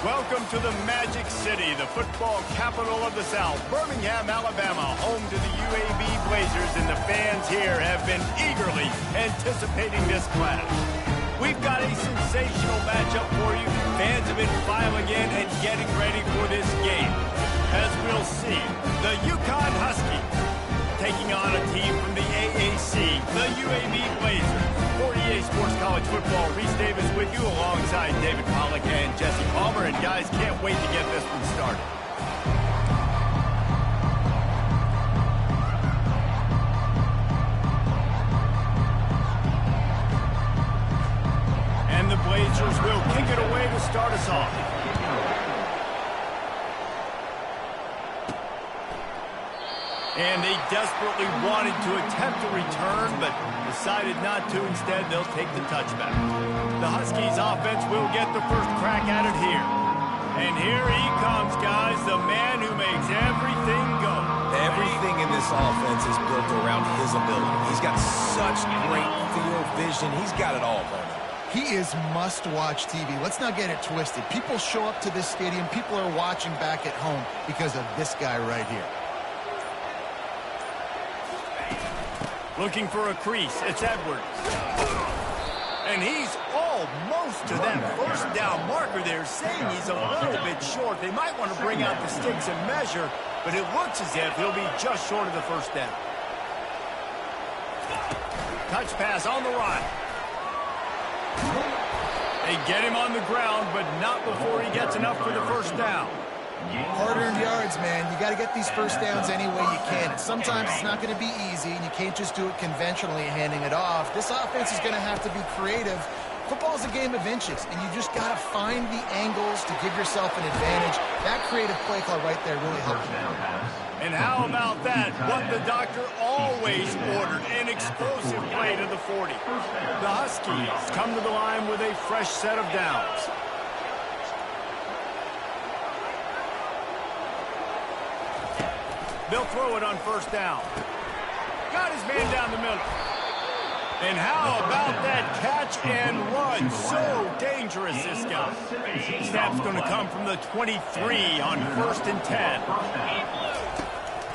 Welcome to the Magic City, the football capital of the South, Birmingham, Alabama, home to the UAB Blazers, and the fans here have been eagerly anticipating this clash. We've got a sensational matchup for you. Fans have been filing in and getting ready for this game. As we'll see, the UConn Huskies taking on a team from the AAC, the UAB Blazers. For EA Sports College Football, Reese Davis with you alongside David Pollack and Jesse Palmer. And guys, can't wait to get this one started. And the Blazers will kick it away to start us off. And they desperately wanted to attempt a return, but decided not to. Instead, they'll take the touchback. The Huskies offense will get the first crack at it here. And here he comes, guys, the man who makes everything go. Everything in this offense is built around his ability. He's got such great field vision. He's got it all, man. He is must-watch TV. Let's not get it twisted. People show up to this stadium. People are watching back at home because of this guy right here. Looking for a crease, it's Edwards. And he's almost to that first down marker there, saying he's a little bit short. They might want to bring out the sticks and measure, but it looks as if he'll be just short of the first down. Touch pass on the run. They get him on the ground, but not before he gets enough for the first down. Hard-earned yards, man. You got to get these first downs any way you can. And sometimes it's not going to be easy, and you can't just do it conventionally handing it off. This offense is going to have to be creative. Football's a game of inches, and you just got to find the angles to give yourself an advantage. That creative play call right there really helped you. And how about that? What the doctor always ordered, an explosive play to the 40. The Huskies come to the line with a fresh set of downs. They'll throw it on first down. Got his man down the middle. And how about that catch and run? So dangerous, this guy. Snap's going to come from the 23 on 1st and 10.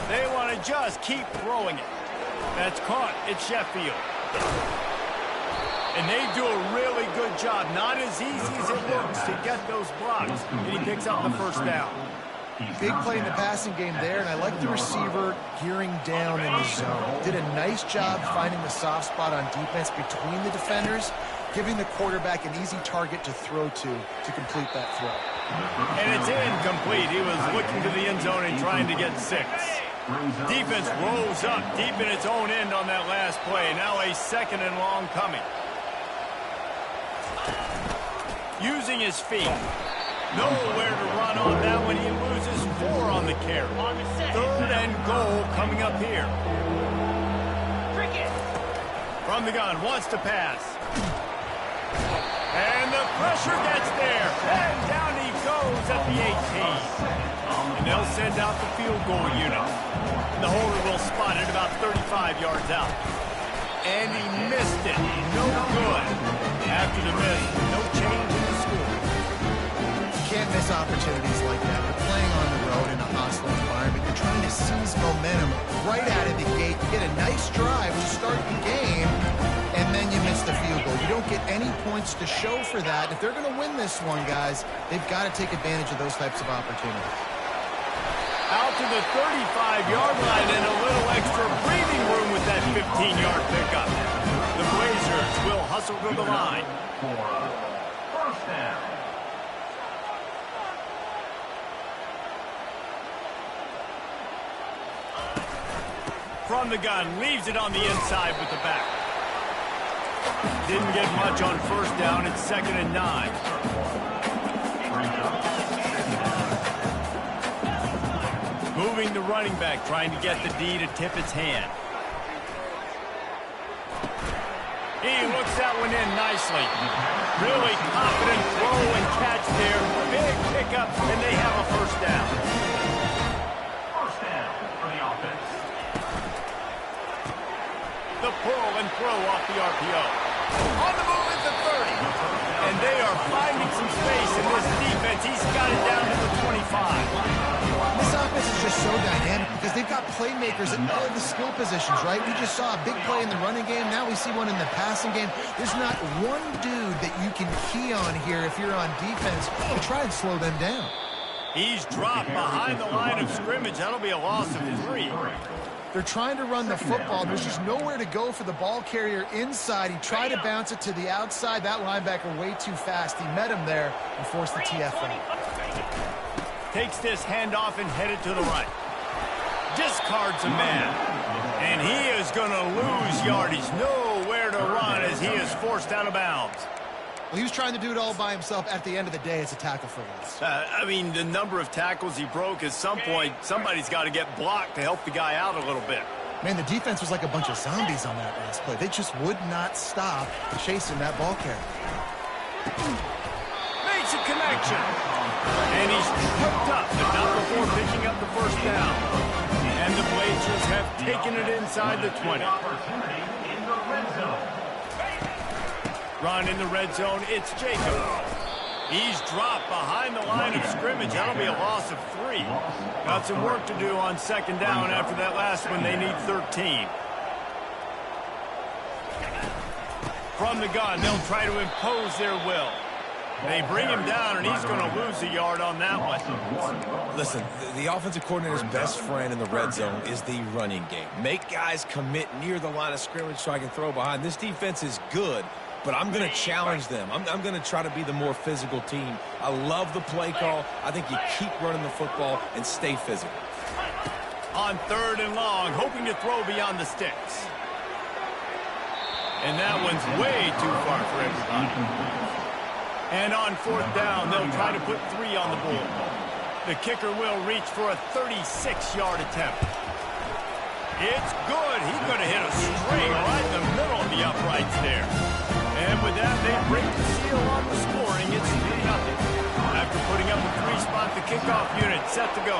They want to just keep throwing it. That's caught. It's Sheffield. And they do a really good job. Not as easy as it looks to get those blocks. And he picks up the first down. Big play in the passing game there, and I like the receiver gearing down in the zone. Did a nice job finding the soft spot on defense between the defenders, giving the quarterback an easy target to throw to complete that throw. And it's incomplete. He was looking to the end zone and trying to get 6. Defense rolls up deep in its own end on that last play. Now a 2nd and long coming. Using his feet. Nowhere to run on that one. He loses 4 on the carry. 3rd and goal coming up here. From the gun, wants to pass. And the pressure gets there. And down he goes at the 18. And they'll send out the field goal unit. The holder will spot it about 35 yards out. And he missed it. No good. After the miss, no change in the score. Can't miss opportunities like that. You're playing on the road in a hostile environment. You're trying to seize momentum right out of the gate. You get a nice drive to start the game, and then you miss the field goal. You don't get any points to show for that. If they're going to win this one, guys, they've got to take advantage of those types of opportunities. Out to the 35-yard line and a little extra breathing room with that 15-yard pickup. The Blazers will hustle to the line. For first down. From the gun, leaves it on the inside with the back. Didn't get much on first down. It's 2nd and 9. Moving the running back, trying to get the D to tip its hand. He looks that one in nicely. Really confident throw and catch there. Big pickup, and they have a first down. First down for the offense. The pull and throw off the RPO. On the move at the 30. And they are finding some space in this defense. He's got playmakers at all the skill positions, right? We just saw a big play in the running game. Now we see one in the passing game. There's not one dude that you can key on here if you're on defense to try and slow them down. He's dropped behind the line of scrimmage. That'll be a loss of 3. They're trying to run the football. There's just nowhere to go for the ball carrier inside. He tried to bounce it to the outside. That linebacker way too fast. He met him there and forced the TFL. Takes this handoff and headed to the right. Discards a man. And he is going to lose yardage. Nowhere to run as he is forced out of bounds. Well, he was trying to do it all by himself. At the end of the day, it's a tackle for loss. I mean, the number of tackles he broke, at some point, somebody's got to get blocked to help the guy out a little bit. Man, the defense was like a bunch of zombies on that last play. They just would not stop chasing that ball carrier. Makes a connection. And he's tripped up, but not before picking up the first down. And the Blazers have taken it inside the 20. Run in the red zone, it's Jacob. He's dropped behind the line of scrimmage. That'll be a loss of 3. Got some work to do on second down after that last one. They need 13. From the gun, they'll try to impose their will. They bring him down, and he's going to lose a yard on that one. Listen, the offensive coordinator's best friend in the red zone is the running game. Make guys commit near the line of scrimmage so I can throw behind. This defense is good, but I'm going to challenge them. I'm going to try to be the more physical team. I love the play call. I think you keep running the football and stay physical. On 3rd and long, hoping to throw beyond the sticks. And that one's way too far for everybody. And on 4th down, they'll try to put 3 on the board. The kicker will reach for a 36-yard attempt. It's good. He could have hit a string right in the middle of the uprights there. And with that, they break the seal on the scoring. It's 3-0. After putting up a 3-spot, the kickoff unit set to go.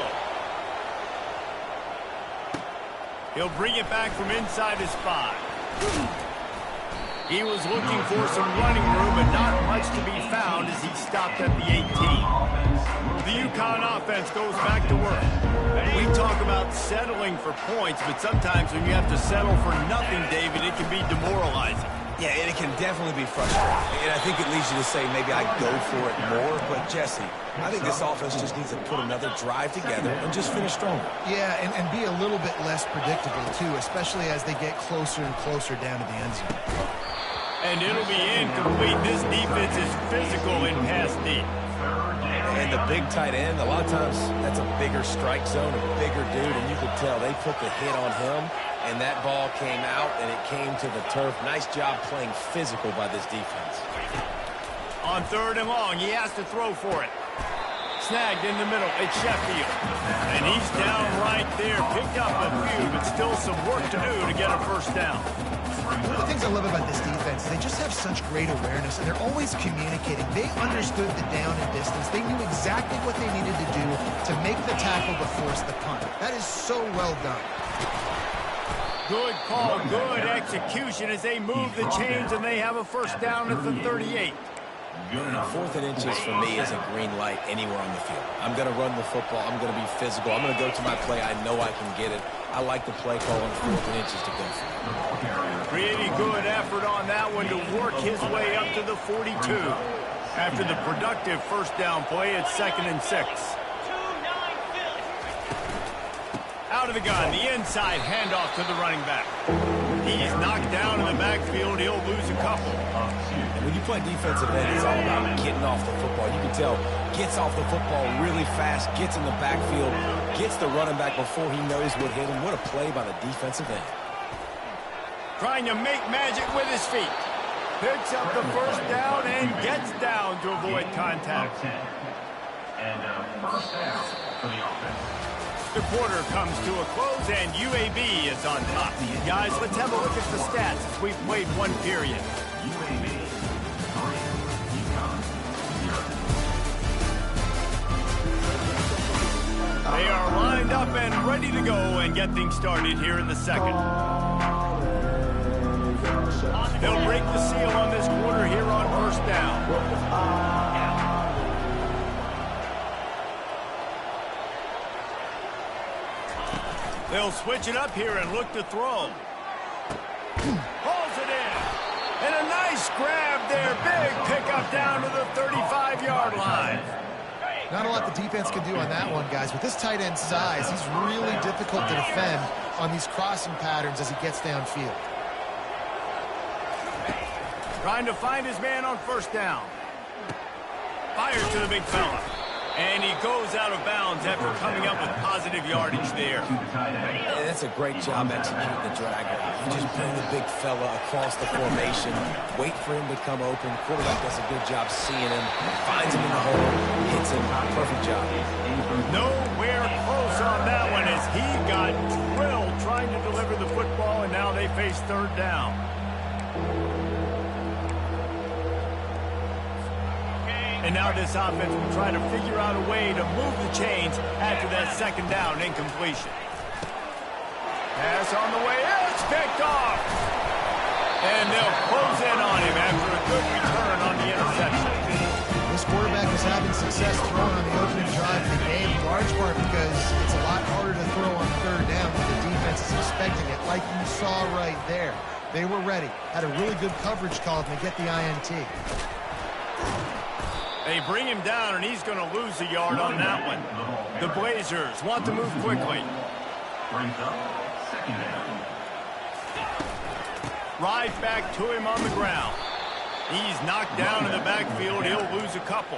He'll bring it back from inside his 5. He was looking for some running room, but not much to be found as he stopped at the 18. The UConn offense goes back to work. We talk about settling for points, but sometimes when you have to settle for nothing, David, it can be demoralizing. Yeah, and it can definitely be frustrating. And I think it leads you to say maybe I go for it more. But, Jesse, I think this offense just needs to put another drive together and just finish stronger. Yeah, and be a little bit less predictable, too, especially as they get closer and closer down to the end zone. And it'll be incomplete. This defense is physical in pass deep. And the big tight end, a lot of times that's a bigger strike zone, a bigger dude, and you could tell they put the hit on him, and that ball came out, and it came to the turf. Nice job playing physical by this defense. On 3rd and long, he has to throw for it. Snagged in the middle, it's Sheffield. And he's down right there, picked up a few, but still some work to do to get a first down. One of the things I love about this defense is they just have such great awareness, and they're always communicating. They understood the down and distance. They knew exactly what they needed to do to make the tackle to force the punt. That is so well done. Good call, good execution as they move the chains, and they have a first down at the 38. 4th and inches for me is a green light anywhere on the field. I'm going to run the football. I'm going to be physical. I'm going to go to my play. I know I can get it. I like the play call on 4th and inches to go for it. Pretty good effort on that one to work his way up to the 42. After the productive first down play, it's 2nd and 6. Out of the gun, the inside handoff to the running back. He's knocked down in the backfield. He'll lose a couple. And when you play defensive end, it's all about getting off the football. You can tell, gets off the football really fast, gets in the backfield, gets the running back before he knows what hit him. What a play by the defensive end. Trying to make magic with his feet. Picks up the first down and gets down to avoid contact. And first down for the offense. The quarter comes to a close, and UAB is on top. Guys, let's have a look at the stats as we've played one period. UAB 3, UConn 0. They are lined up and ready to go and get things started here in the second. They'll break the seal on this quarter here on first down. They'll switch it up here and look to throw. Pulls it in. And a nice grab there. Big pickup down to the 35-yard line. Not a lot the defense can do on that one, guys. With this tight end size, he's really difficult to defend on these crossing patterns as he gets downfield. Trying to find his man on first down. Fires to the big fella. And he goes out of bounds after coming up with positive yardage there. And that's a great job executing the drag route. You just bring the big fella across the formation, wait for him to come open. Quarterback does a good job seeing him, finds him in the hole, hits him. Perfect job. Nowhere close on that one as he got drilled trying to deliver the football, and now they face third down. And now this offense will try to figure out a way to move the chains after that second down incompletion. Pass on the way. It's picked off. And they'll close in on him after a good return on the interception. This quarterback is having success throwing on the opening drive of the game, in large part because it's a lot harder to throw on third down when the defense is expecting it, like you saw right there. They were ready, had a really good coverage call, and they get the INT. They bring him down, and he's going to lose a yard on that one. The Blazers want to move quickly. Right back to him on the ground. He's knocked down in the backfield. He'll lose a couple.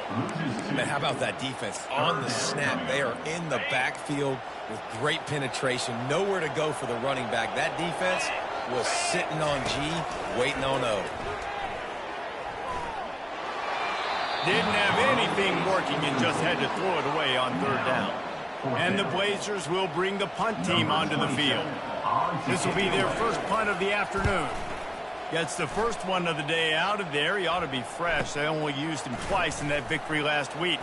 Man, how about that defense? On the snap, they are in the backfield with great penetration. Nowhere to go for the running back. That defense was sitting on G, waiting on O. Didn't have anything working and just had to throw it away on third down. And the Blazers will bring the punt team onto the field. This will be their first punt of the afternoon. Gets the first one of the day out of there. He ought to be fresh. They only used him twice in that victory last week.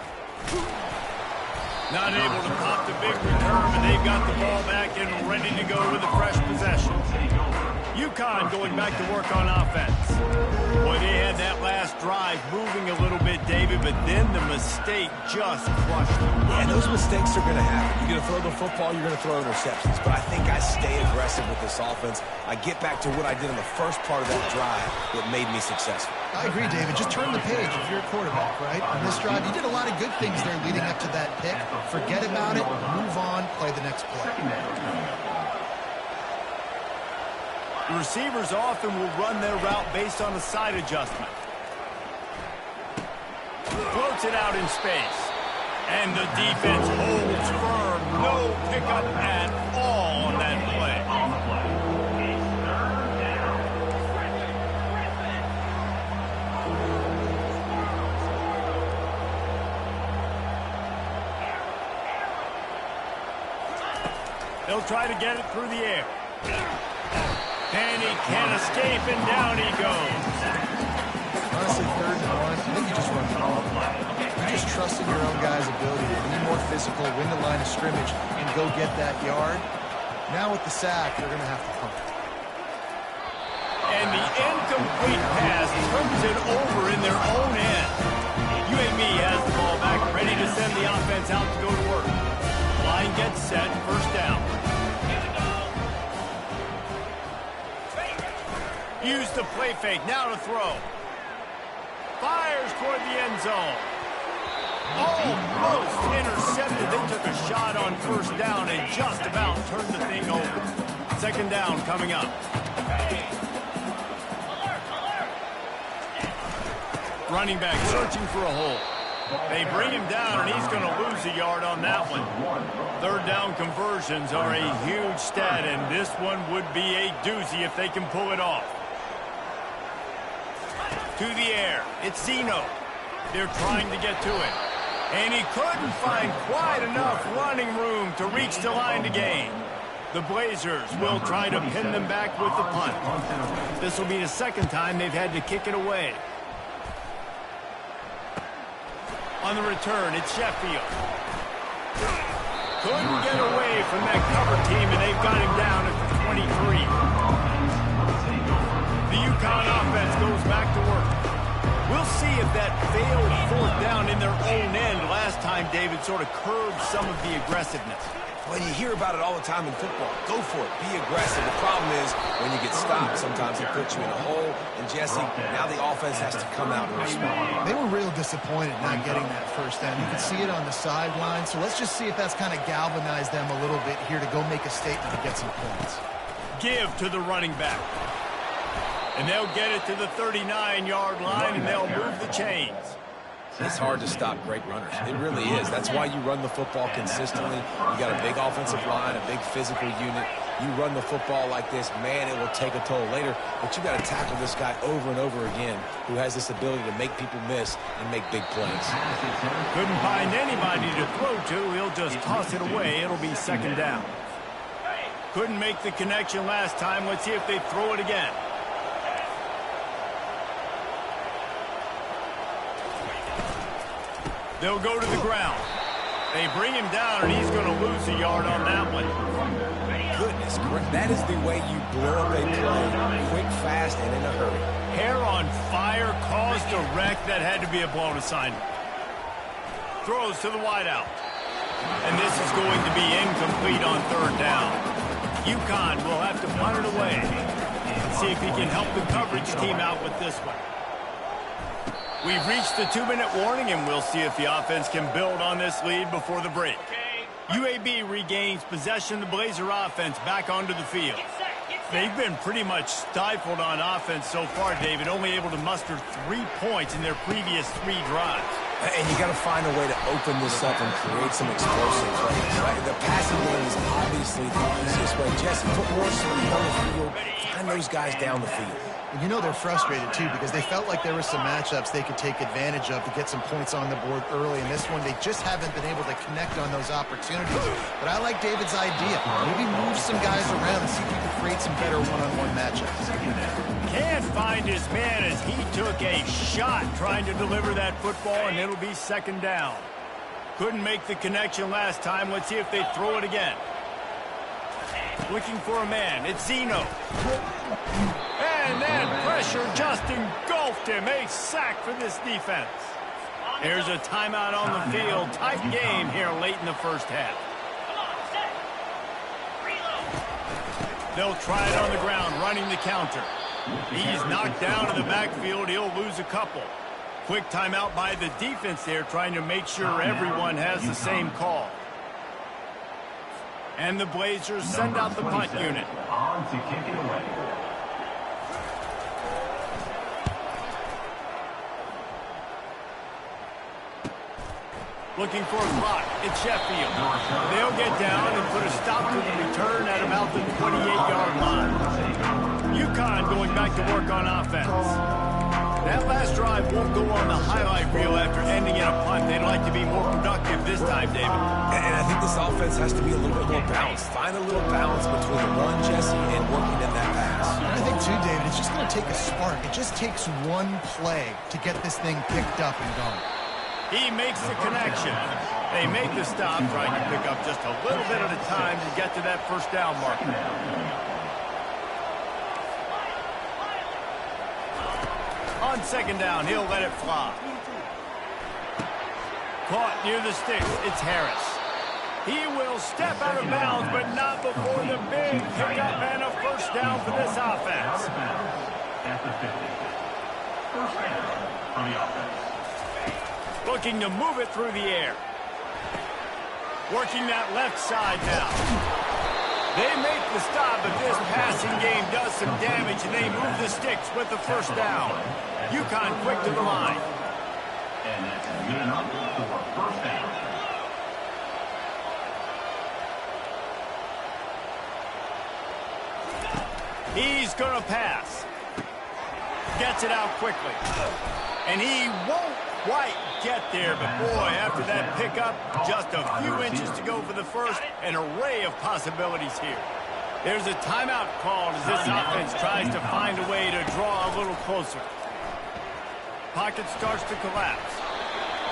Not able to pop the big return, but they've got the ball back and ready to go with a fresh possession. UConn going back to work on offense. Boy, they had that last drive moving a little bit, David, but then the mistake just crushed them. Yeah, those mistakes are going to happen. You're going to throw the football, you're going to throw interceptions. But I think I stay aggressive with this offense. I get back to what I did in the first part of that drive that made me successful. I agree, David. Just turn the page if you're a quarterback, right? On this drive, you did a lot of good things there leading up to that pick. Forget about it, move on, play the next play. The receivers often will run their route based on a side adjustment. Floats it out in space. And the defense holds firm. No pickup at all on that play. They'll try to get it through the air. And he can't escape, and down he goes. Honestly, third and one, I think you just run the ball. You just trust in your own guy's ability to be more physical, win the line of scrimmage, and go get that yard. Now with the sack, they're going to have to punt. And the incomplete pass turns it over in their own end. UAB has the ball back, ready to send the offense out to go to work. Line gets set, first down. Use the play fake, now to throw. Fires toward the end zone. Almost intercepted. They took a shot on first down and just about turned the thing over. Second down coming up. Running back searching for a hole. They bring him down, and he's going to lose a yard on that one. Third down conversions are a huge stat, and this one would be a doozy if they can pull it off. To the air. It's Zeno. They're trying to get to it. And he couldn't find quite enough running room to reach the line to gain. The Blazers will try to pin them back with the punt. This will be the second time they've had to kick it away. On the return, it's Sheffield. Couldn't get away from that cover team, and they've got him down at the 23. The UConn offense goes back to work. We'll see if that failed fourth down in their own end last time, David, sort of curbed some of the aggressiveness. Well, you hear about it all the time in football. Go for it. Be aggressive. The problem is when you get stopped, sometimes it puts you in a hole. And, Jesse, now the offense has to come out and respond. They were real disappointed not getting that first down. You can see it on the sideline. So let's just see if that's kind of galvanized them a little bit here to go make a statement and get some points. Give to the running back. And they'll get it to the 39-yard line, and they'll move the chains. It's hard to stop great runners. It really is. That's why you run the football consistently. You got a big offensive line, a big physical unit. You run the football like this, man, it will take a toll later. But you got to tackle this guy over and over again who has this ability to make people miss and make big plays. Couldn't find anybody to throw to. He'll just toss it away. It'll be second down. Couldn't make the connection last time. Let's see if they throw it again. They'll go to the ground. They bring him down, and he's going to lose a yard on that one. Goodness, that is the way you blow up a play, quick, fast, and in a hurry. Hair on fire, caused a wreck. That had to be a blown assignment. Throws to the wideout. And this is going to be incomplete on third down. UConn will have to punt it away. Let's see if he can help the coverage team out with this one. We've reached the 2-minute warning, and we'll see if the offense can build on this lead before the break. UAB regains possession of the Blazer offense back onto the field. They've been pretty much stifled on offense so far, David, only able to muster 3 points in their previous 3 drives. And you got to find a way to open this up and create some explosive plays. Right? The passing game is obviously the easiest way. Jesse, put more speed on the field. Find those guys down the field. And you know they're frustrated, too, because they felt like there were some matchups they could take advantage of to get some points on the board early. In this one, they just haven't been able to connect on those opportunities. But I like David's idea. Maybe move some guys around and see if you can create some better one-on-one matchups. Can't find his man as he took a shot trying to deliver that football, and it'll be second down. Couldn't make the connection last time. Let's see if they throw it again. Looking for a man. It's Zeno. And then pressure just engulfed him. A sack for this defense. There's a timeout on the field. Tight game here late in the first half. They'll try it on the ground, running the counter. He's knocked down in the backfield. He'll lose a couple. Quick timeout by the defense there, trying to make sure everyone has the same call. And the Blazers send out the punt unit. On to kick it away. Looking for a block. It's Sheffield. They'll get down and put a stop to the return at about the 28-yard line. UConn going back to work on offense. That last drive won't go on the highlight reel after ending in a punt. They'd like to be more productive this time, David. And I think this offense has to be a little bit more balanced. Find a little balance between the run, Jesse, and working in that pass. And I think, too, David, it's just going to take a spark. It just takes one play to get this thing picked up and going. He makes the connection. They make the stop, trying to pick up just a little bit at a time to get to that first down marker. On second down, he'll let it fly. Caught near the sticks, it's Harris. He will step out of bounds, but not before the big pickup and a first down for this offense. At the 50. First down for the offense. Looking to move it through the air. Working that left side now. They make the stop, but this passing game does some damage, and they move the sticks with the first down. UConn quick to the line. And that's good enough for first down. He's going to pass. Gets it out quickly. And he won't quite get there, but boy, after that pickup, just a few inches to go for the first, an array of possibilities here. There's a timeout called as this offense tries to find a way to draw a little closer. Pocket starts to collapse.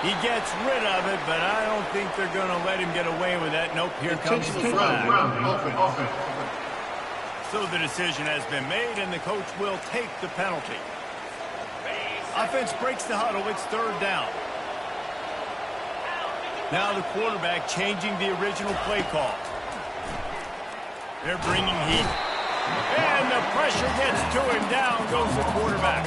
He gets rid of it, but I don't think they're going to let him get away with that. Nope, here comes the flag. So the decision has been made, and the coach will take the penalty. Offense breaks the huddle. It's third down. Now the quarterback changing the original play call. They're bringing heat. And the pressure gets to him. Down goes the quarterback.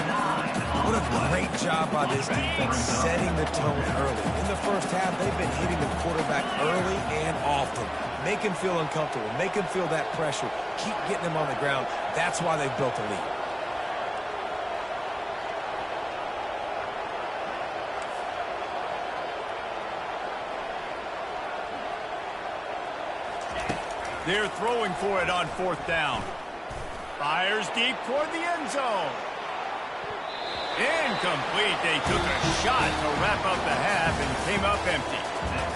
What a great job by this defense setting the tone early. In the first half, they've been hitting the quarterback early and often. Make him feel uncomfortable. Make him feel that pressure. Keep getting him on the ground. That's why they've built a lead. They're throwing for it on 4th down. Fires deep toward the end zone. Incomplete. They took a shot to wrap up the half and came up empty.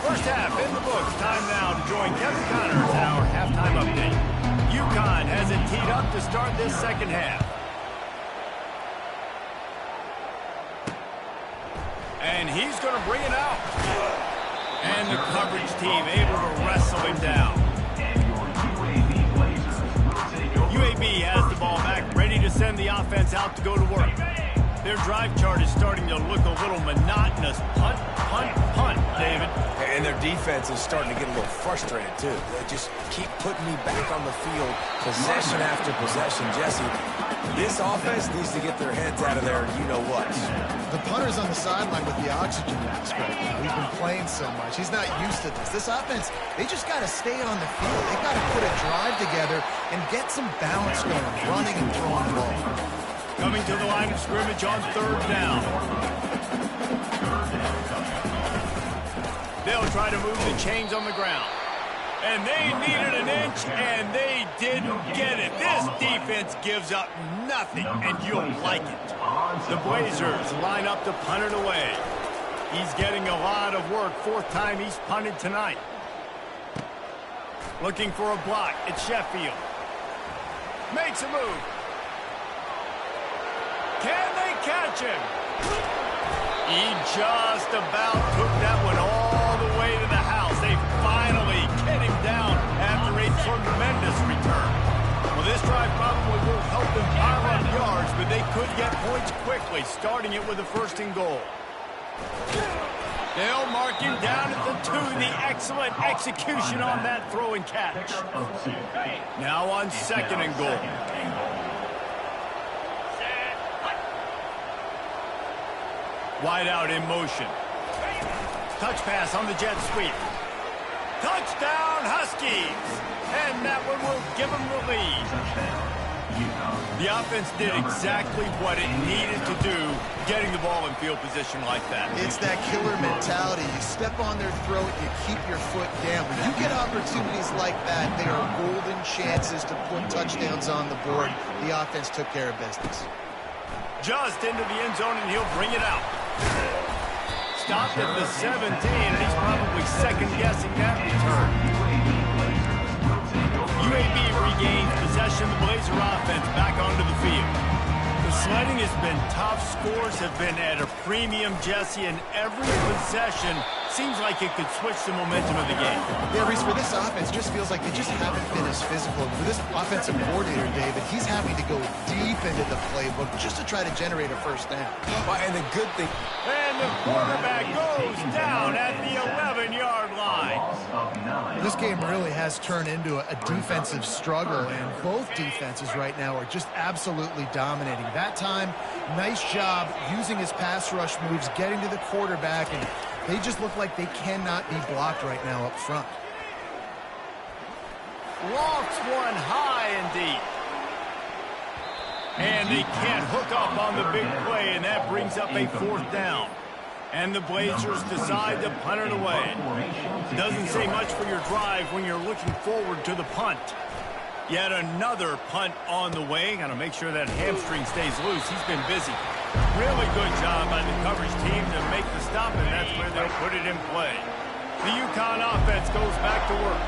First half in the books. Time now to join Kevin Connors in our halftime update. UConn has it teed up to start this second half. And he's going to bring it out. And the coverage team able to wrestle him down. UAB has the ball back, ready to send the offense out to go to work. Their drive chart is starting to look a little monotonous. Punt, punt, punt, David. And their defense is starting to get a little frustrated, too. They just keep putting me back on the field, possession after possession. Jesse, this offense needs to get their heads out of there, and you know what. The punter's on the sideline with the oxygen mask right now. He's been playing so much. He's not used to this. This offense, they just got to stay on the field. They got to put a drive together and get some balance going, running and throwing the ball. Coming to the line of scrimmage on 3rd down. They'll try to move the chains on the ground. And they needed an inch, and they did get it. This defense gives up nothing, and you'll like it. The Blazers line up to punt it away. He's getting a lot of work. 4th time he's punted tonight. Looking for a block. It's Sheffield. Makes a move. Can they catch him? He just about took that one all the way to the house. They finally get him down after a tremendous return. Well, this drive probably will help them pile up yards, but they could get points quickly, starting it with a 1st and goal. They'll mark him down at the 2. The excellent execution on that throw and catch. Now on 2nd and goal. Wide out in motion. Touch pass on the jet sweep. Touchdown, Huskies! And that one will give them the lead. The offense did exactly what it needed to do, getting the ball in field position like that. It's that killer mentality. You step on their throat, you keep your foot down. When you get opportunities like that, they are golden chances to put touchdowns on the board. The offense took care of business. Just into the end zone, and he'll bring it out. Stopped at the 17, and he's probably second-guessing that return. UAB regains possession. The Blazer offense back onto the field. The sledding has been tough. Scores have been at a premium, Jesse, and every possession seems like it could switch the momentum of the game. Yeah, Reese, for this offense, just feels like they just haven't been as physical. For this offensive coordinator, David, he's having to go deep into the playbook just to try to generate a 1st down. And the good thing... And the quarterback goes down at the 11-yard line. This game really has turned into a defensive struggle, and both defenses right now are just absolutely dominating. That time, nice job using his pass rush moves, getting to the quarterback, and they just look like they cannot be blocked right now up front. Lofts one high and deep. And they can't hook up on the big play, and that brings up a 4th down. And the Blazers decide to punt it away. Doesn't say much for your drive when you're looking forward to the punt. Yet another punt on the way. Got to make sure that hamstring stays loose. He's been busy. Really good job by the coverage team to make the stop, and that's where they'll put it in play. The UConn offense goes back to work.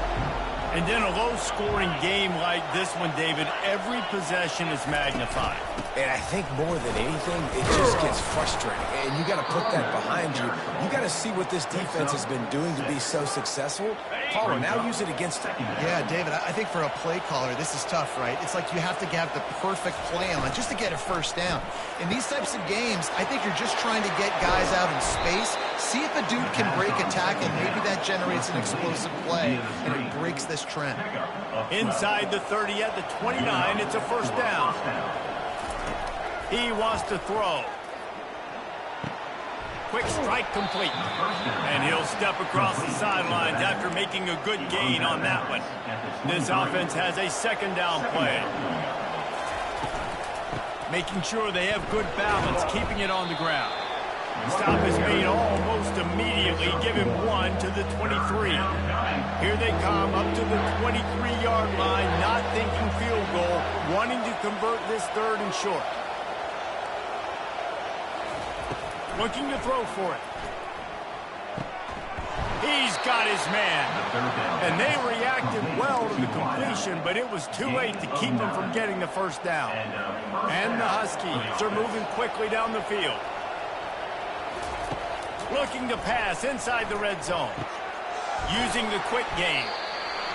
And in a low-scoring game like this one, David, every possession is magnified. And I think more than anything, it just gets frustrating. And you got to put that behind you. You got to see what this defense has been doing to be so successful. Caller, now use it against him. Yeah, David, I think for a play caller, this is tough, right? It's like you have to have the perfect play on just to get a first down. In these types of games, I think you're just trying to get guys out in space, see if a dude can break a tackle. Maybe that generates an explosive play, and it breaks this trend. Inside the 30 at the 29, it's a first down. He wants to throw. Quick strike complete. And he'll step across the sidelines after making a good gain on that one. This offense has a second down play. Making sure they have good balance, keeping it on the ground. Stop is made almost immediately. Give him one to the 23. Here they come up to the 23-yard line, not thinking field goal, wanting to convert this third and short. Looking to throw for it. He's got his man. And they reacted well to the completion, but it was too late to keep him from getting the first down. And the Huskies are moving quickly down the field. Looking to pass inside the red zone. Using the quick game.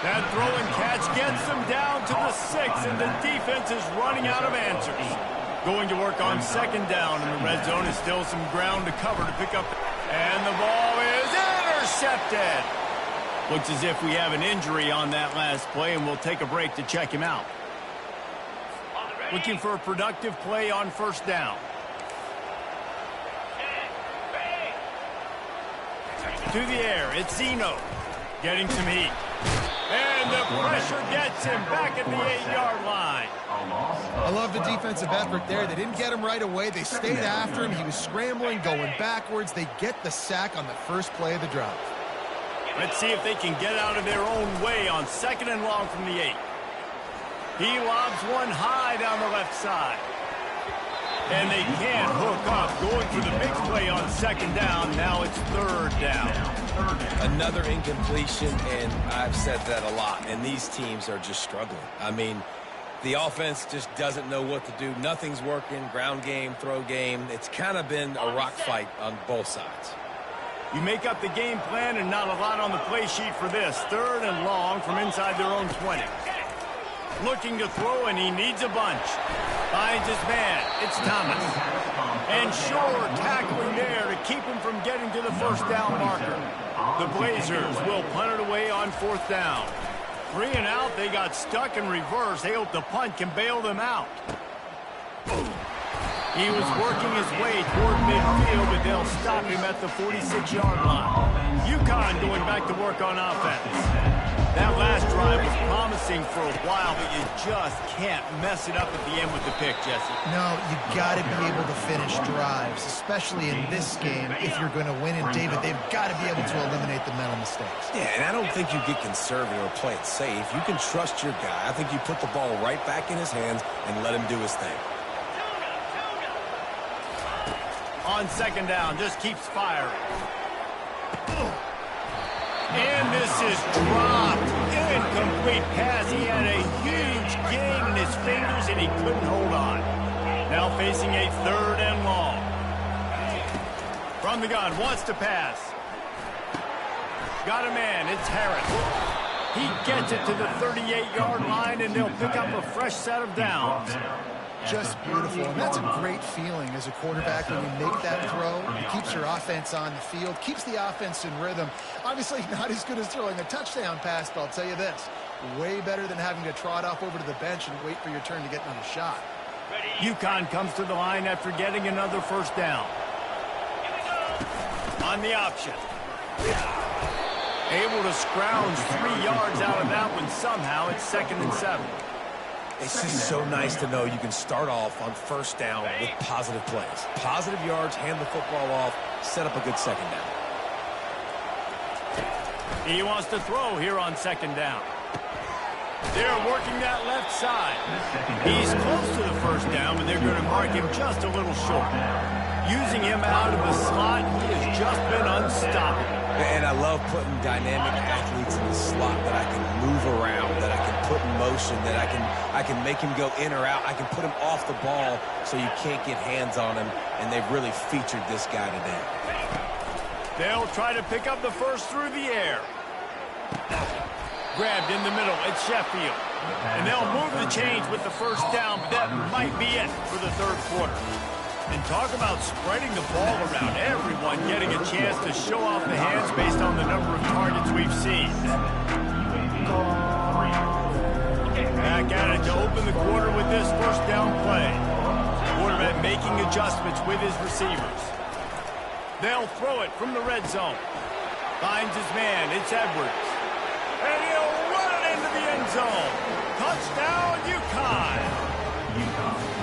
That throw and catch gets them down to the 6, and the defense is running out of answers. Going to work on second down, and the red zone is still some ground to cover to pick up. And the ball is intercepted. Looks as if we have an injury on that last play, and we'll take a break to check him out. Looking for a productive play on first down. To the air, it's Zeno. Getting some heat. And the pressure gets him back at the 8-yard line. I love the defensive effort there. They didn't get him right away. They stayed after him. He was scrambling, going backwards. They get the sack on the first play of the drive. Let's see if they can get out of their own way on second and long from the 8. He lobs one high down the left side. And they can't hook up. Going for the big play on second down. Now it's third down. Another incompletion, and I've said that a lot. And these teams are just struggling. I mean, the offense just doesn't know what to do. Nothing's working. Ground game, throw game. It's kind of been a rock fight on both sides. You make up the game plan and not a lot on the play sheet for this. Third and long from inside their own 20. Looking to throw, and he needs a bunch. Finds his man. It's Thomas. And Shore tackling there to keep him from getting to the first down marker. The Blazers will punt it away on fourth down. 3 and out. They got stuck in reverse. They hope the punt can bail them out. He was working his way toward midfield, but they'll stop him at the 46-yard line. UConn going back to work on offense. That last drive was promising for a while, but you just can't mess it up at the end with the pick, Jesse. No, you got to be able to finish drives, especially in this game if you're going to win. And, David, they've got to be able to eliminate the mental mistakes. Yeah, and I don't think you get conservative or play it safe. You can trust your guy. I think you put the ball right back in his hands and let him do his thing. On second down, just keeps firing. And this is dropped. Incomplete pass. He had a huge gain in his fingers, and he couldn't hold on. Now facing a third and long. From the gun, wants to pass. Got a man. It's Harris. He gets it to the 38-yard line, and they'll pick up a fresh set of downs. Just beautiful, and that's a great feeling as a quarterback when you make that throw. It keeps your offense on the field, keeps the offense in rhythm. Obviously not as good as throwing a touchdown pass, but I'll tell you this, way better than having to trot off over to the bench and wait for your turn to get another shot. UConn comes to the line after getting another first down. On the option. Able to scrounge 3 yards out of that one somehow. It's 2nd and 7. It's just so nice to know you can start off on first down with positive plays. Positive yards, hand the football off, set up a good second down. He wants to throw here on second down. They're working that left side. He's close to the first down, but they're going to mark him just a little short. Using him out of the slot, he has just been unstoppable. And I love putting dynamic athletes in the slot that I can move around, that I can put in motion, that I can make him go in or out. I can put him off the ball so you can't get hands on him, and they've really featured this guy today. They'll try to pick up the first through the air. Grabbed in the middle, it's Sheffield. And they'll move the chains with the first down, but that might be it for the third quarter. And talk about spreading the ball around. Everyone getting a chance to show off the hands based on the number of targets we've seen. Back at it to open the quarter with this first down play. Quarterback making adjustments with his receivers. They'll throw it from the red zone. Finds his man, it's Edwards. And he'll run it into the end zone. Touchdown, UConn.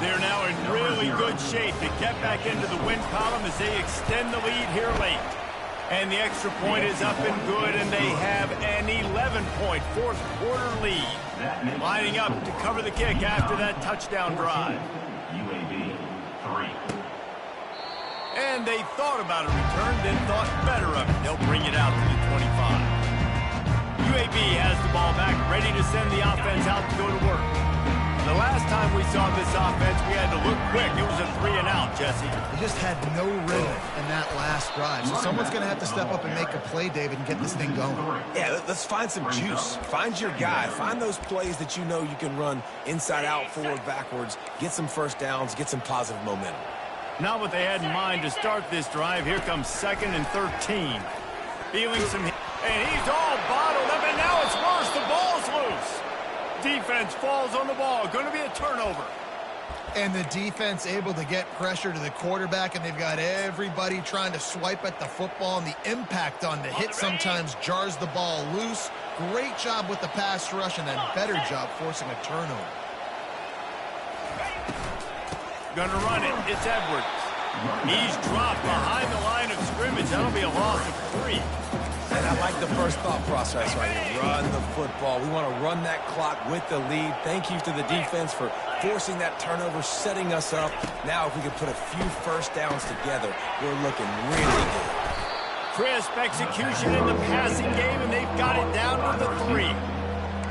They're now in really good shape to get back into the win column as they extend the lead here late. And the extra point is up and good, and they have an 11-point fourth quarter lead. Lining up to cover the kick after that touchdown drive. UAB 3. And they thought about a return, then thought better of it. They'll bring it out to the 25. UAB has the ball back, ready to send the offense out to go to work. The last time we saw this offense, we had to look quick. It was a 3-and-out, Jesse. They just had no rhythm in that last drive. So someone's going to have to step up and make a play, David, and get this thing going. Yeah, let's find some juice. Find your guy. Find those plays that you know you can run inside out, forward, backwards. Get some first downs. Get some positive momentum. Not what they had in mind to start this drive. Here comes 2nd and 13. Feeling some hit. And he's all bottled up, and now it's worse. The ball's loose. Defense falls on the ball. Going to be a turnover. And the defense able to get pressure to the quarterback, and they've got everybody trying to swipe at the football, and the impact on the hit sometimes jars the ball loose. Great job with the pass rush, and a better job forcing a turnover. Gonna run it. It's Edwards. He's dropped behind the line of scrimmage. That'll be a loss of 3. And I like the first thought process right here. Run the football. We want to run that clock with the lead. Thank you to the defense for forcing that turnover, setting us up. Now if we could put a few first downs together, we're looking really good. Crisp execution in the passing game, and they've got it down to the 3.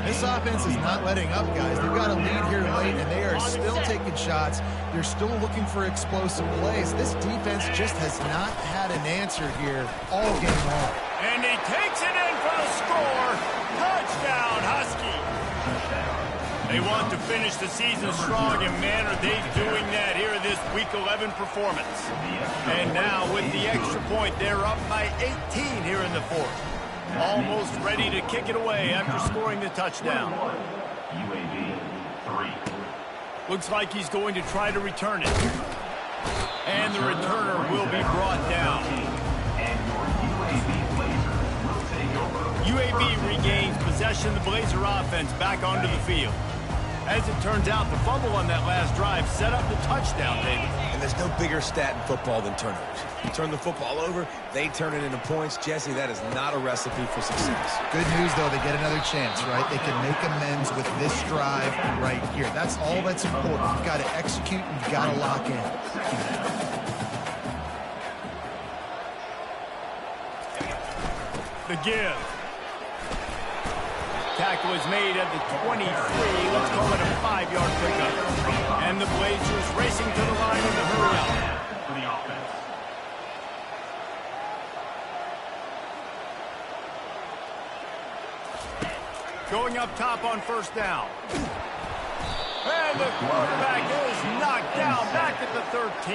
This offense is not letting up, guys. They've got a lead here late, and they are still taking shots. They're still looking for explosive plays. This defense just has not had an answer here all game long. And he takes it in for the score. Touchdown, Husky. They want to finish the season strong, and man, are they doing that here in this Week 11 performance. And now with the extra point, they're up by 18 here in the fourth. Almost ready to kick it away after scoring the touchdown. UAB 3. Looks like he's going to try to return it. And the returner will be brought down. UAB regains possession. The Blazer offense back onto the field. As it turns out, the fumble on that last drive set up the touchdown, David. And there's no bigger stat in football than turnovers. You turn the football over, they turn it into points. Jesse, that is not a recipe for success. Good news, though, they get another chance, right? They can make amends with this drive right here. That's all that's important. You've got to execute and you've got to lock in. The give. Tackle is made at the 23. Let's call it a 5-yard pickup. And the Blazers racing to the line in the hurry up. For the offense. Going up top on first down. And the quarterback is knocked down back at the 13.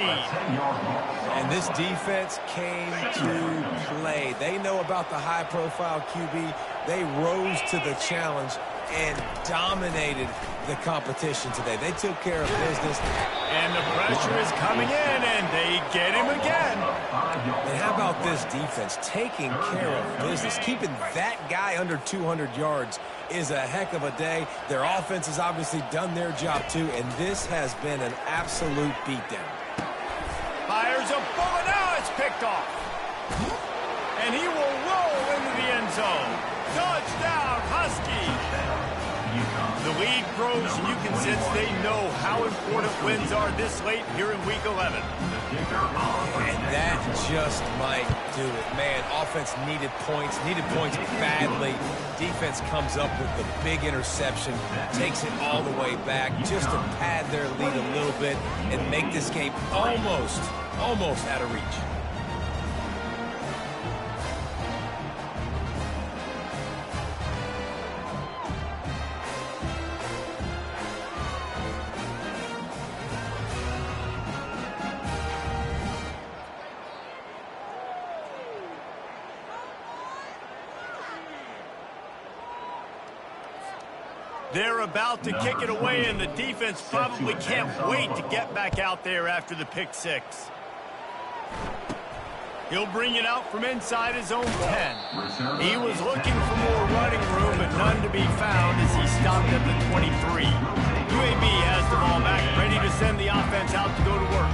And this defense came to play. They know about the high-profile QB. They rose to the challenge and dominated the competition today. They took care of business. And the pressure is coming in, and they get him again. And how about this defense taking care of business? Keeping that guy under 200 yards is a heck of a day. Their offense has obviously done their job too, and this has been an absolute beatdown. Fires a bullet. Now it's picked off. And he will roll into the end zone. Touchdown, Husky. UCONN. The league grows, and you can sense they know how important wins are this late here in Week 11. And that just might do it. Man, offense needed points badly. Defense comes up with the big interception, takes it all the way back just to pad their lead a little bit and make this game almost out of reach. They're about to kick it away, and the defense probably can't wait to get back out there after the pick six. He'll bring it out from inside his own 10. He was looking for more running room, but none to be found as he stopped at the 23. UAB has the ball back, ready to send the offense out to go to work.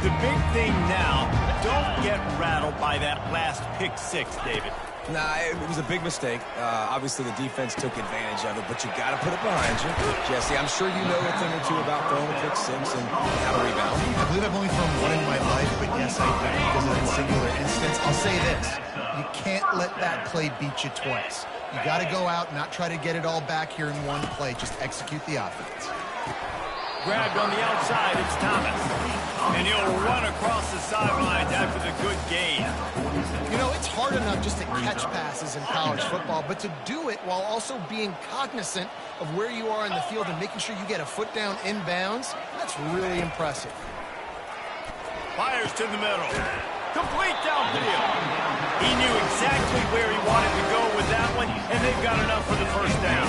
The big thing now, don't get rattled by that last pick six, David. Nah, it was a big mistake. Obviously, the defense took advantage of it, but you got to put it behind you. Jesse, I'm sure you know a thing or two about throwing a pick six and how to rebound. I believe I've only thrown one in my life, but yes, I do because of that singular instance. I'll say this. You can't let that play beat you twice. You got to go out and not try to get it all back here in one play. Just execute the offense. Grabbed on the outside, it's Thomas. And he'll run across the sidelines after the good gain. You know, it's hard enough just to catch passes in college football, but to do it while also being cognizant of where you are in the field and making sure you get a foot down inbounds, that's really impressive. Fires to the middle. Complete downfield. He knew exactly where he wanted to go with that one, and they've got enough for the first down.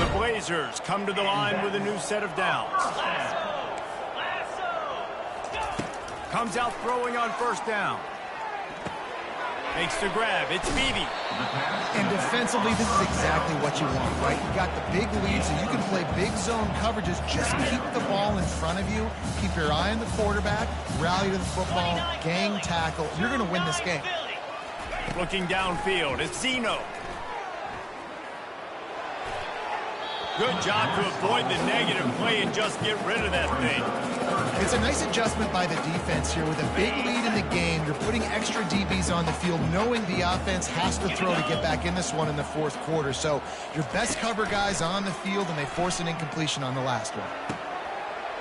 The Blazers come to the line with a new set of downs. Comes out throwing on first down. Makes the grab. It's Beebe. And defensively, this is exactly what you want, right? You got the big lead, so you can play big zone coverages. Just keep the ball in front of you. Keep your eye on the quarterback. Rally to the football. Gang tackle. You're going to win this game. Looking downfield. It's Zeno. Good job to avoid the negative play and just get rid of that thing. It's a nice adjustment by the defense here. With a big lead in the game, you're putting extra DBs on the field, knowing the offense has to throw to get back in this one in the fourth quarter. So your best cover guys on the field, and they force an incompletion on the last one.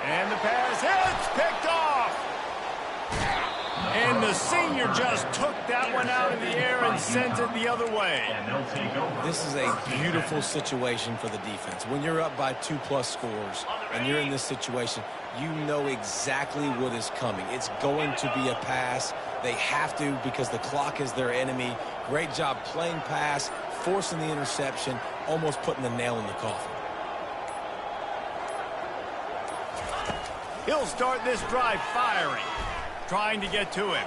And the pass hits, picked off. And the senior just took that one out of the air and sent it the other way. This is a beautiful situation for the defense. When you're up by 2+ scores and you're in this situation, you know exactly what is coming. It's going to be a pass. They have to because the clock is their enemy. Great job playing pass, forcing the interception, almost putting the nail in the coffin. He'll start this drive firing, trying to get to him.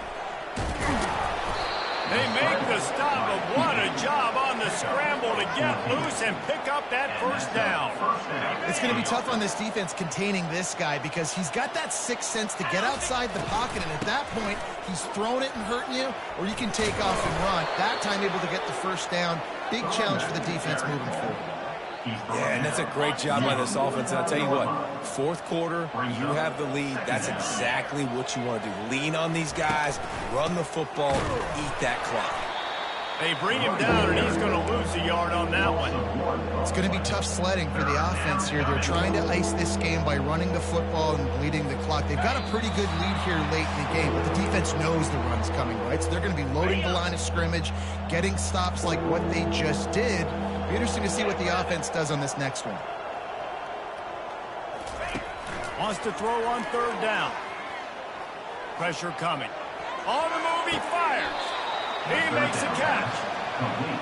They make the stop, but what a job on the scramble to get loose and pick up that first down. It's going to be tough on this defense containing this guy because he's got that sixth sense to get outside the pocket, and at that point, he's throwing it and hurting you, or you can take off and run. That time able to get the first down. Big challenge for the defense moving forward. Yeah, and that's a great job by this offense. And I'll tell you what, fourth quarter, you have the lead. That's exactly what you want to do. Lean on these guys, run the football, eat that clock. They bring him down, and he's going to lose a yard on that one. It's going to be tough sledding for the offense here. They're trying to ice this game by running the football and bleeding the clock. They've got a pretty good lead here late in the game, but the defense knows the run's coming, right? So they're going to be loading the line of scrimmage, getting stops like what they just did. It'll be interesting to see what the offense does on this next one. Wants to throw on third down. Pressure coming. On the move, he fires. He makes a catch.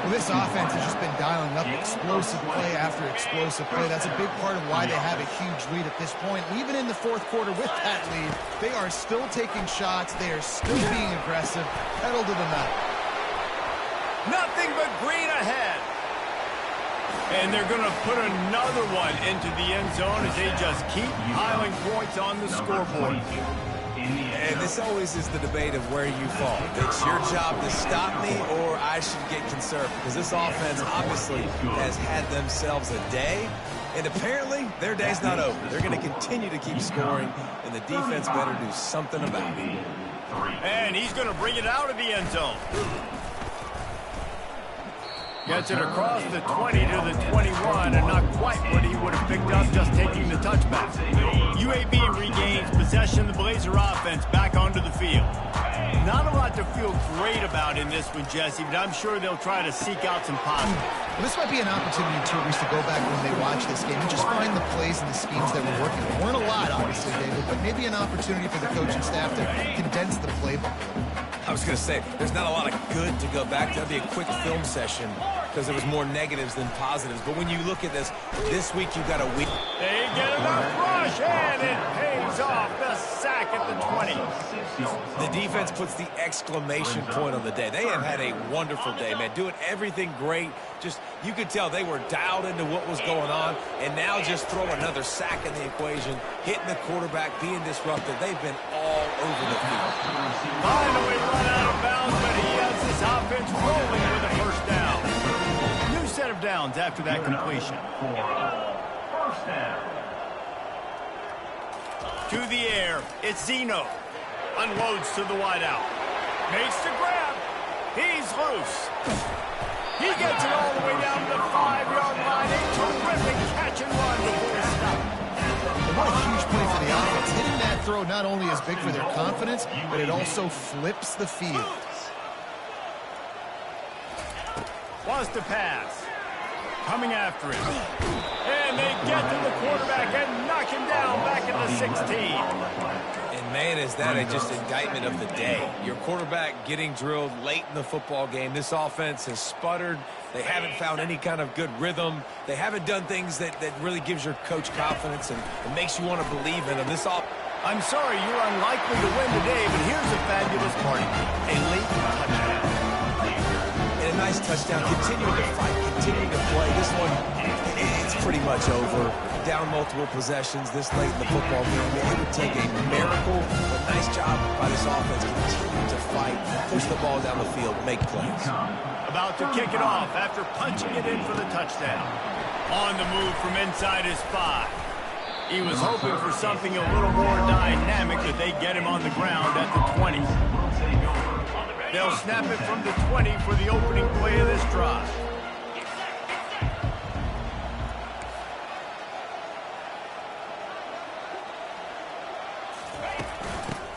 Well, this offense has just been dialing up explosive play after explosive play. That's a big part of why they have a huge lead at this point. Even in the fourth quarter with that lead, they are still taking shots. They are still being aggressive. Pedal to the metal. Nothing but green ahead. And they're going to put another one into the end zone as they just keep piling points on the scoreboard. And this always is the debate of where you fall. It's your job to stop me or I should get conservative, because this offense obviously has had themselves a day, and apparently their day's not over. They're going to continue to keep scoring, and the defense better do something about it. And he's going to bring it out of the end zone. Gets it across the 20 to the 21, and not quite what he would have picked up just taking the touchback. UAB regains possession of the Blazer offense back onto the field. Not a lot to feel great about in this one, Jesse, but I'm sure they'll try to seek out some positives. Well, this might be an opportunity, too, Reese, to go back when they watch this game and just find the plays and the schemes that were working. There weren't a lot, obviously, David, but maybe an opportunity for the coaching staff to condense the playbook. I was going to say, there's not a lot of good to go back to. That'd be a quick film session because there was more negatives than positives. But when you look at this week you've got a week. They get enough rush, and it pays off. The sack at the 20. The defense puts the exclamation point on the day. They have had a wonderful day, man. Doing everything great. Just, you could tell they were dialed into what was going on, and now just throw another sack in the equation, hitting the quarterback, being disruptive. They've been all over the field. Finally run out of bounds, but he has this offense rolling with a first down. New set of downs after that completion. First down. To the air, it's Zeno. Unloads to the wideout. Makes the grab. He's loose. He gets it all the way down to the 5-yard line. A terrific catch and run before he stopped. What a huge play for the offense. Hitting that throw not only is big for their confidence, but it also flips the field. Wants to pass. Coming after him. And they get to the quarterback and knock him down back at the 16. And, man, is that just indictment of the day. Your quarterback getting drilled late in the football game. This offense has sputtered. They haven't found any kind of good rhythm. They haven't done things that really gives your coach confidence and makes you want to believe in them. I'm sorry, you're unlikely to win today, but here's a fabulous part. A late touchdown. And a nice touchdown. Continuing to fight, continuing to play. This one, it's pretty much over. Down multiple possessions this late in the football game. It would take a miracle, but nice job by this offense. Continue to fight, push the ball down the field, make plays. About to kick it off after punching it in for the touchdown. On the move from inside his 5. He was hoping for something a little more dynamic, but they get him on the ground at the 20. They'll snap it from the 20 for the opening play of this drive.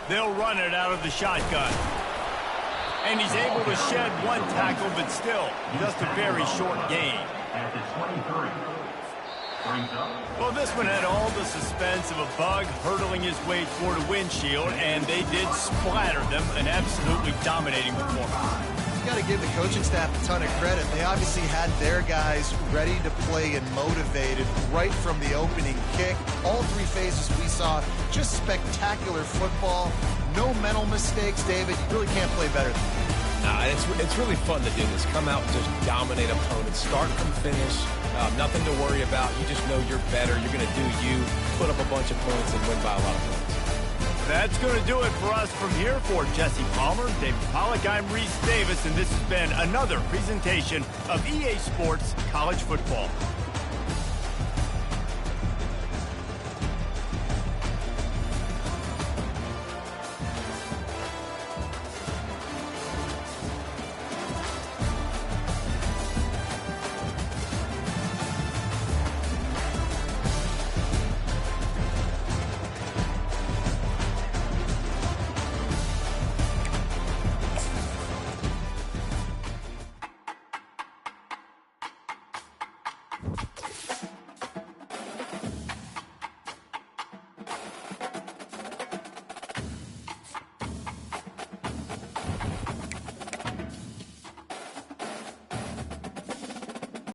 They'll run it out of the shotgun. And he's able to shed one tackle, but still, just a very short gain. At the 23. Brings up. Well, this one had all the suspense of a bug hurtling his way toward a windshield, and they did splatter them. An absolutely dominating performance. You got to give the coaching staff a ton of credit. They obviously had their guys ready to play and motivated right from the opening kick. All three phases we saw, just spectacular football. No mental mistakes, David. You really can't play better than that. It's really fun to do this. Come out and just dominate opponents. Start from finish. Nothing to worry about. You just know you're better. You're going to do you, put up a bunch of points, and win by a lot of points. That's going to do it for us from here. For Jesse Palmer, David Pollack, I'm Reese Davis, and this has been another presentation of EA Sports College Football. You